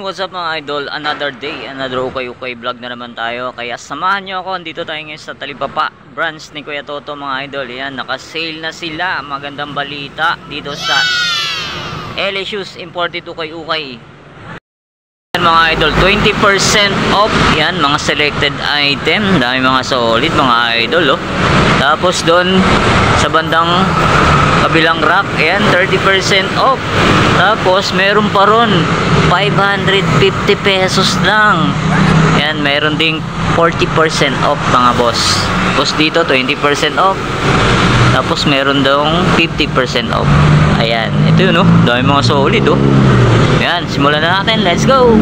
What's up mga idol? Another day, another ukay-ukay vlog na naman tayo. Kaya samahan nyo ako, dito tayo ngayon sa Talipapa branch ni Kuya Toto mga idol. Yan, naka-sale na sila. Magandang balita dito sa LA Shoes, imported ukay-ukay. Yan mga idol, 20% off. Yan, mga selected item. Dami mga solid mga idol, oh. Tapos doon sa bandang kabilang rack, ayan, 30% off. Tapos meron pa ron 550 pesos lang. Ayan, meron ding 40% off mga boss. Tapos dito 20% off. Tapos meron dong 50% off. Ayan, ito yun, oh. Dami mga solid, oh. Ayan, simulan na natin. Let's go!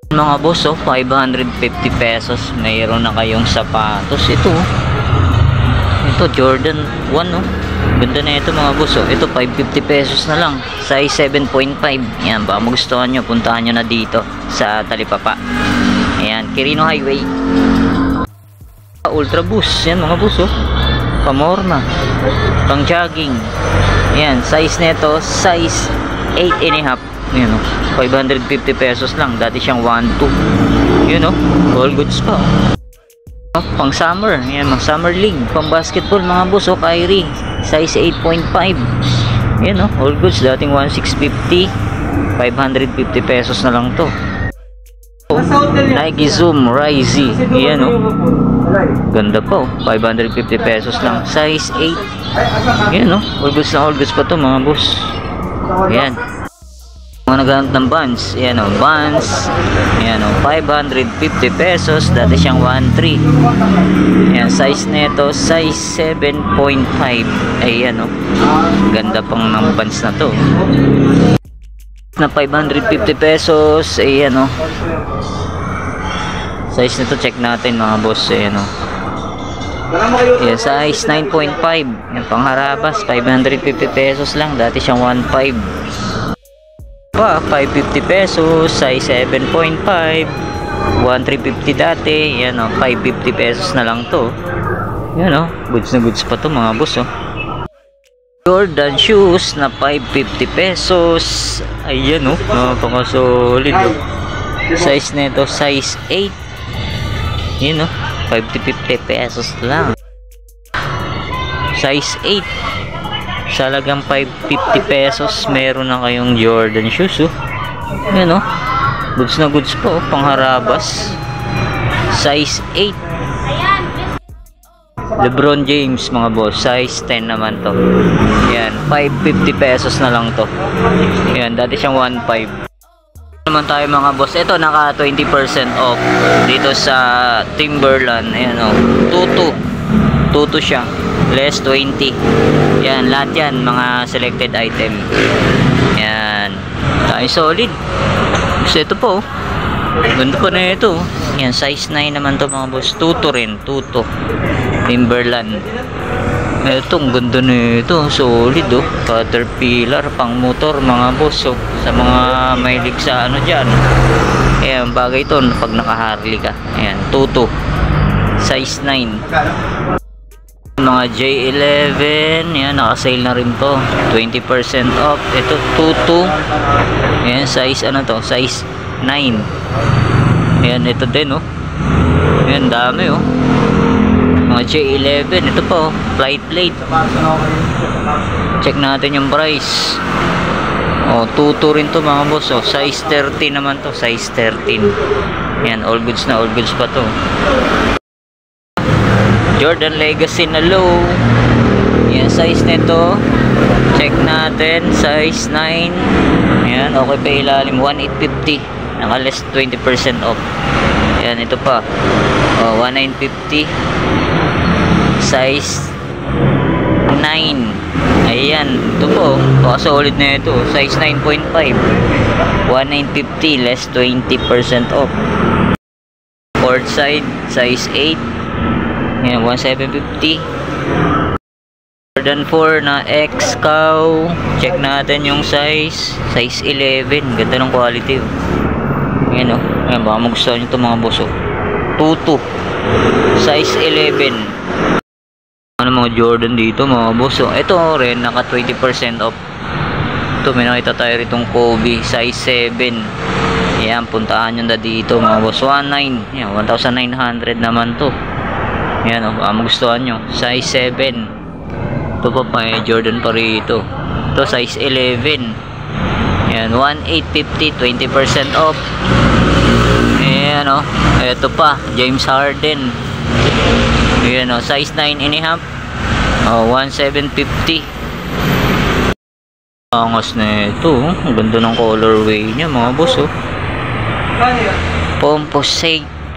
Mga boss, oh, 550 pesos mayroon na kayong sapatos. Ito Jordan 1, oh. Ganda na ito mga boss, oh. Ito 550 pesos na lang, size 7.5. Yan, baka magustuhan nyo, puntahan nyo na dito sa Talipapa. Ayan, Quirino Highway. Ultra Boost, yan mga boss, oh. Pamorma, pang jogging. Ayan, size nito size 8.5. Yun, oh, 550 pesos lang. Dati siyang 1.2. Yun, oh, all goods pa, oh. Pang summer, yan, mga summer league, pang basketball mga boss, oh, Kyrie, size 8.5. Yan, oh, all goods. Dating 1,650, 550 pesos na lang to. Oh, Nike Zoom Rise, yan, oh, ganda pa, oh, 550 pesos lang, size 8. Yan, oh, all goods pa to mga boss. Yan, mga naghanap ng Vans, ayan, o, Vans, ayan, o, 550 pesos. Dati siyang 1.3. Ayan, size nito size 7.5. Ayan, o, ganda pang ng Vans na to na 550 pesos. Ayan, o, size nito, check natin mga boss. Ayan, o, ayan, size 9.5. Ayan, pangharabas, 550 pesos lang. Dati siyang 1.5. 550 pesos, size 7.5, 1,350 dati. Yan, oh, 550 pesos na lang to. Yan, oh, goods na goods pa to mga boss, oh. Jordan shoes na 550 pesos. Ayan, oh, napaka-solid, oh. Size nito size 8. Yan, oh, 550 pesos lang, size 8. Salagang 550 pesos meron na kayong Jordan shoes, oh. Yan, oh, goods na goods po, oh, pangharabas, size 8. LeBron James mga boss, size 10 naman to. Yan, 550 pesos na lang to. Yan, dati siyang 1.5 naman tayo mga boss. Ito naka 20% off dito sa Timberland. Ayan, oh, tutu siya, less 20. Yan, lahat yan mga selected item. Yan, tayo solid. So ito po, ganda pa na ito. Yan, size 9 naman to mga boss. Tutu rin, tutu Timberland. Ito, ang ganda na ito, solid, oh. Caterpillar, pang motor mga boss, oh. Sa mga mahilig sa ano dyan. Ayan, bagay ito pag naka-Harley ka. Ayan, tutu, size 9. Mga J11, yan, naka-sale na rin to, 20% off. Ito, tutu, yan, size ano to, size 9. Yan, ito din, oh. Yan, dami, oh. Mga J11, ito po, flight plate. Check natin yung price. Oh, tutu rin to mga boss, oh. Size 13 naman to, size 13. Yan, all goods na, all goods pa to. Jordan Legacy na low. Yan, size nito, check natin, size 9. Yan, okay pa ilalim, 1,850. Naka less 20% off. Yan, ito pa, oh, 1,950. Size 9. Ayan, ito po, solid na ito, size 9.5, 1950, less 20% off. Port side, size 8, ayan, 1750. Jordan 4 na X-Cow, check natin yung size 11, ganda ng quality. Ayan o, ayan, baka magustuhan nyo ito mga boss o. 22, size 11. Ano mga Jordan dito mga boss o. Ito rin, naka 20% off. Ito, may nakita tayo ritong Kobe, size 7. Ayan, puntahan nyo na dito mga boss. 19, ayan, 1,900 naman to. Ayan o, baka magustuhan nyo, size 7. Ito pa Jordan pa rito. Ito size 11. Ayan, 1,850, 20% off. Ayan o. Ito pa, James Harden. Ayan o, size 9.5. 1,750. Angas na ito. Ang ganda ng colorway niya mga boss o.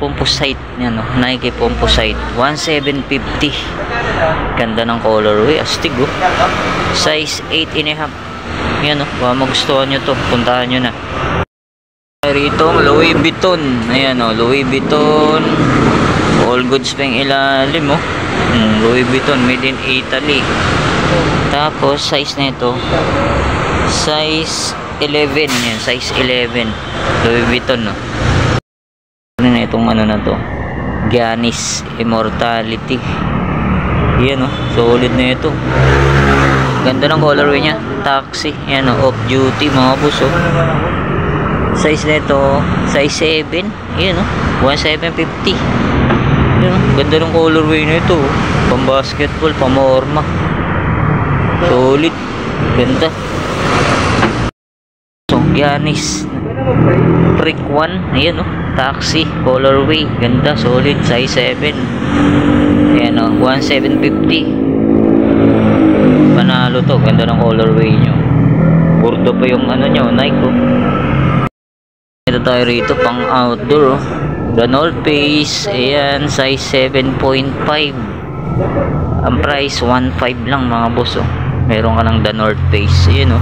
Composite yan o, Nike Composite, 1,750. Ganda ng colorway, astig o. Size 8.5. Yan o, baka magustuhan nyo to, puntahan nyo na. Rito Louis Vuitton. Ayan o, Louis Vuitton, all goods pa yung ilalim o. Louis Vuitton, made in Italy. Tapos size na ito, size 11. Yan, size 11, Louis Vuitton o. Ano na itong ano na to, Giannis Immortality. Yan o, solid na ito. Ganda ng colorway nya, taxi. Yan o, off duty mga boss o. Size na ito, size 7. Yan o, 1,750. Yan o, ganda ng colorway na ito, pang basketball, pang morma. Solid, ganda. So Giannis Brick 1, ayan o, taxi colorway, ganda, solid, size 7. Ayan o, 1,750. Panalo to, ganda ng colorway nyo. Burdo pa yung ano nyo, Nike o. Ito tayo rito, pang outdoor o. The North Face, ayan, size 7.5. Ang price 1.5 lang mga boss o. Meron ka ng The North Face, ayan o,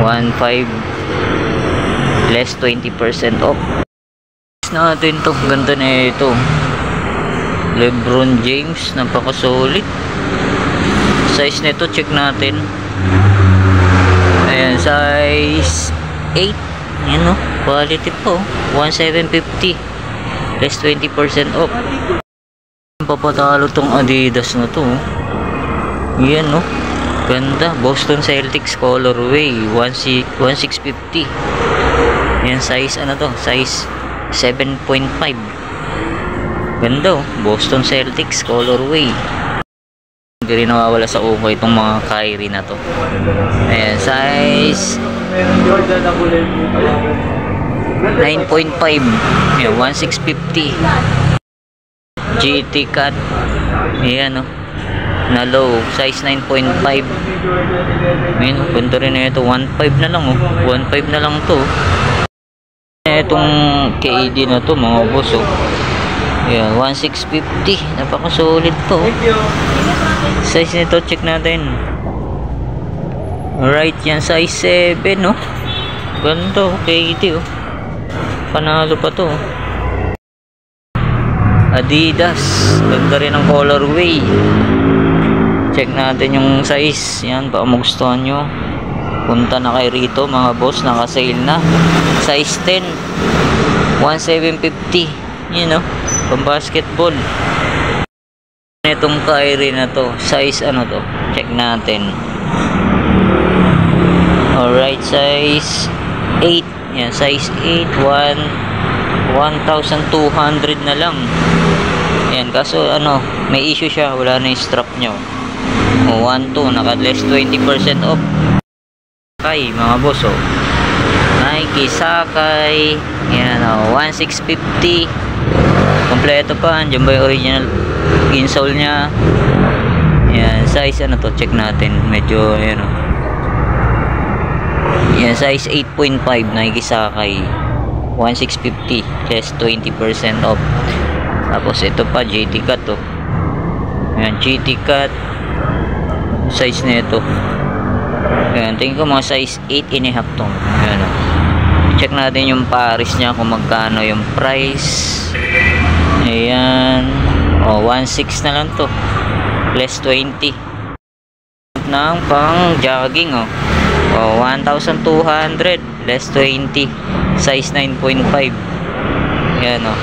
1.5, less 20% off. Natin to, ganda na ito, LeBron James, napaka-solid. Size nito, check natin. Ayan, size 8. Yan o, quality po, 1,750, less 20% off. Papatalo tong Adidas na to. Yan o, ganda, Boston Celtics colorway, 1,650. Yan, size ano to, size 7.5. Ganda oh, Boston Celtics colorway. Hindi rin nawawala sa ukay itong mga Kyrie na to. Ayan, size 9.5. Ayan, 1,650. GT Cut. Ayan oh, na low, size 9.5. Ayan, ganda rin na ito, 1.5 na lang oh, 1.5 na lang to. Itong KD na to mga boss oh. Ayan, 1,650. Napaka solid to. Size nito, check natin. Alright, yan size 7 oh. Ganda oh, KD oh. Panalo pa to. Adidas, ganda rin ang colorway. Check natin yung size. Yan, baka magustuhan nyo, punta na kayo rito mga boss, naka-sale na. Size 10, 1,750. Yun know, pang basketball. Itong Kyrie na to, size ano to, check natin. Alright, size 8. Yan, size 8, 1,200 na lang. Yan, kaso ano, may issue siya, wala na yung strap nyo. 1.2, naka less 20% off. Sakay mga boss oh. Nike Sakay. Yan oh, 1,650. Kompleto pa, andyan ba yung original insole nya. Yan, size ano to, check natin. Medyo yan oh. Yan, size 8.5 Nike Sakay, 1,650 less 20% off. Tapos ito pa, GT Cut oh. Yan, GT Cut, size nito. Ayan, tingin ko mga size 8.5 to. Ayan, oh. Check natin yung Paris niya kung magkano yung price. Ayan. Oh, 1.6 na lang to. Less 20. Ng pang jogging, oh. Oh, 1,200 less 20. Size 9.5. Ayan, oh.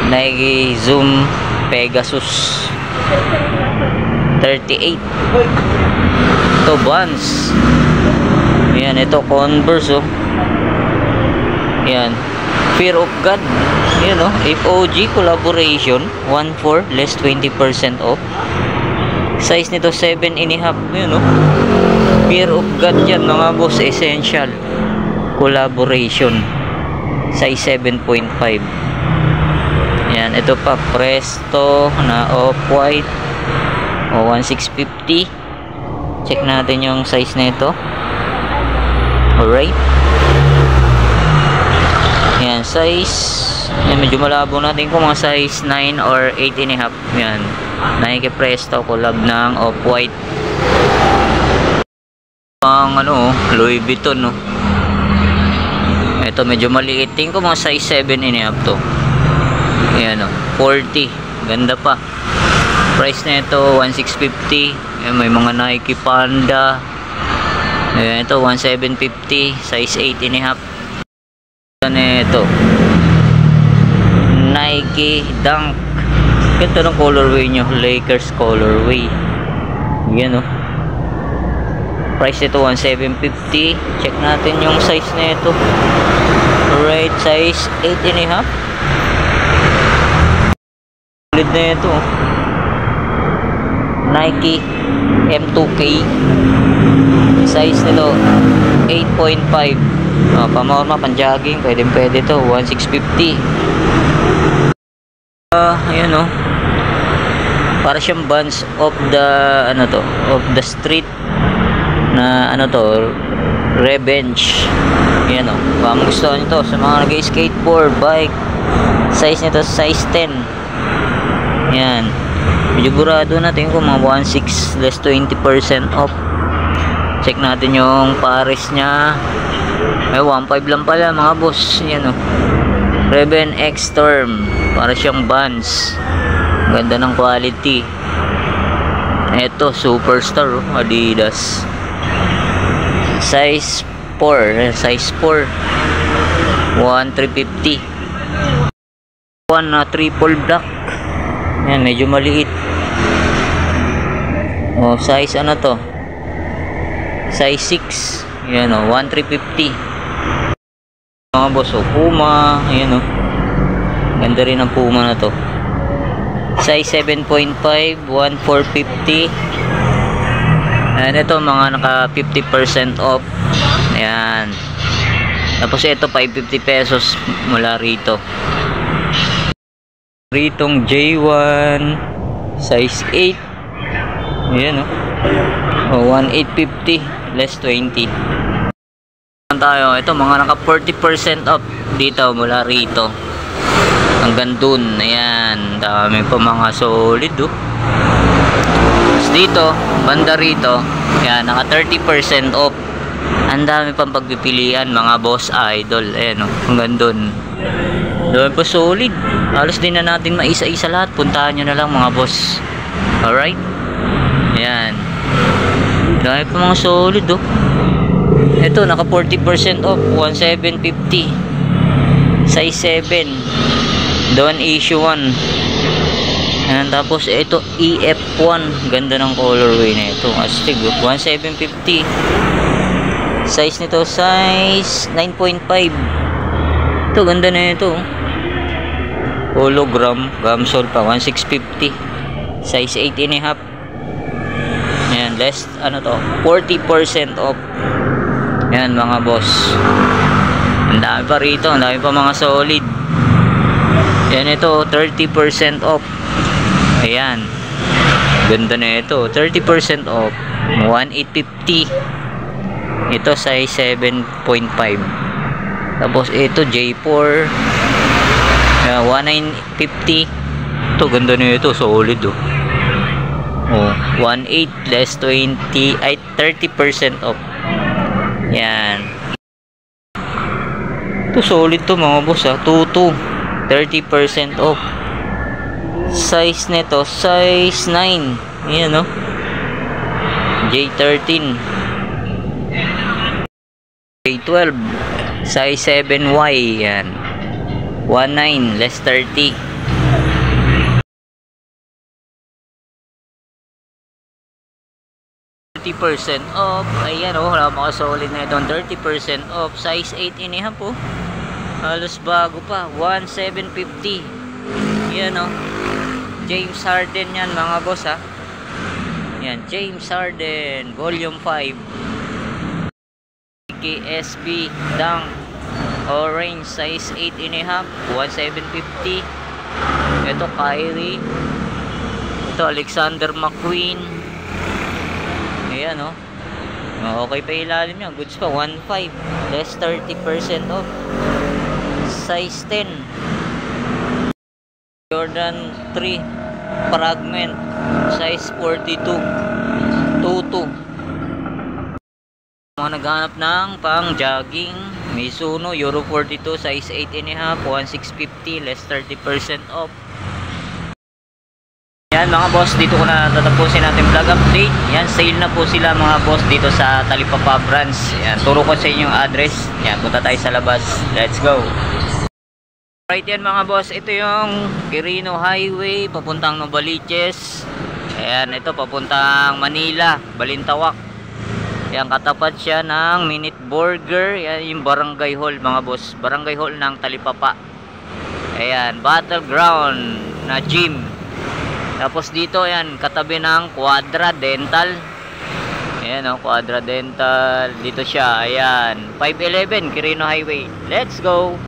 Nike Zoom Pegasus 38. Ito Vans. Ayan, ito Converse, oh. Ayan, Fear of God. Ayan, oh. FOG collaboration 1.4 less 20% off. Size nito 7.5. Ayan, oh. Fear of God yan mga boss. Essential collaboration. Size 7.5. Ayan, ito pa Presto na off-white. O, 1,650. Check natin yung size nito. Alright. Ayan, size. Ayan, medyo malabo natin kung mga size 9 or 8.5. Ayan, Nike Presto collab ng off-white. Ang ano, Louis Vuitton, no. Ito medyo maliit. Tingin ko mga size 7.5 to. Ayan, oh, 40. Ganda pa. Price na ito 1,650. Ayan, may mga Nike Panda. Ayan, ito 1,750. Size 8.5. Ito Nike Dunk. Ito ng colorway nyo, Lakers colorway. Ayan, oh. Price nito 1,750. Check natin yung size na ito. Alright, size 8.5. Ulit na ito. Nike M2K. Size nito 8.5. Pamorma, panjogging, pwede ito. 1,650. Ayan, oh. Para siyang Vans of the ano to, of the street na ano to, Revenge. Ayan, oh. Baka gusto nito sa mga nag-skateboard, bike. Size nito size 10. Ayan, medyo burado natin kung mga 1.6 less 20% off. Check natin yung Paris nya. Ay, 1.5 lang pala mga boss. Ayan, oh. Reven X Storm. Para siyang Vans. Ganda ng quality. Ito, Superstar, oh. Adidas. Size 4. Size 4. 1,350. One na triple black. Ayan, medyo maliit. Oh, size ano to? Size 6. Ayan, oh, 1,350. Mga boss, oh, Puma. Ayan, oh. Ganda rin ang Puma na to. Size 7.5, 1,450. Ayan, ito mga naka 50% off. Ayan. Tapos ito 550 pesos mula rito. Ritong J1 size 8. Ayan, oh. 1,850 less 20. Tayo, ito mga naka 40% off dito mula rito hanggang dun. Ayan, dami pa mga solid, oh. Tapos dito banda rito, ayan, naka 30% off. Ang dami pang pagpipilian mga boss idol. Ayan, oh, hanggang dun. Dami pa solid. Halos din na natin maisa-isa lahat. Puntahan nyo na lang mga boss. Alright. Ayan, dami pa mga solid, oh. Ito naka 40% off, 1,750. Size 7. Don issue 1. Ayan, tapos ito EF1. Ganda ng colorway na ito. Astig, 1,750. Size nito size 9.5. Ito ganda na ito. Hologram, gamsol pa, 1,650. Size 8.5. Ayan, less ano to, 40% off. Ayan mga boss. Ang dami pa rito, ang dami pa mga solid. Ayan, ito 30% off. Ayan, ganda na ito, 30% off, 1,850. Ito size 7.5. Tapos ito J4, 1,950. Ito ganda na ito, solid, oh. Oh, 1.8 less 20 ay 30% off. Yan. Ito solid to mga boss ha. 2.2 30% off. Size nito size 9. Ayan no. J13 J12 size 7Y. Yan. 1.9 less 30. 30% off. Ayan o, wala makasolid na itong 30% off. Size 8 inihap po. Halos bago pa. 1,750. Yan o. James Harden yan mga boss ha. Yan, James Harden. Volume 5. KSB Dunk. Orange. Size 8 inihap. 1,750. Ito Kyrie. Ito Alexander McQueen. Ayan o. Okay pa ilalim yan. Goods pa. 1.5 less 30% off. Size 10. Jordan 3 Fragment. Size 42. 2.2. Mga naghanap ng pang jogging. Mizuno Euro 42 size 8.5. 1,650 less 30% off. Yan mga boss, dito ko na tatapusin natin vlog update. Yan, sale na po sila mga boss dito sa Talipapa branch. Yan, turo ko sa inyo yung address. Yan, punta tayo sa labas. Let's go. Right yan mga boss, ito yung Quirino Highway papuntang Novaliches. Ayan, ito papuntang Manila, Balintawak. Yan, katapat siya ng Minute Burger. Yan yung Barangay Hall mga boss. Barangay Hall ng Talipapa. Ayan, Battleground na gym. Tapos dito yan, katabi ng Quadra Dental. Ayan o, Quadra Dental. Dito siya, ayan. 511 Quirino Highway. Let's go!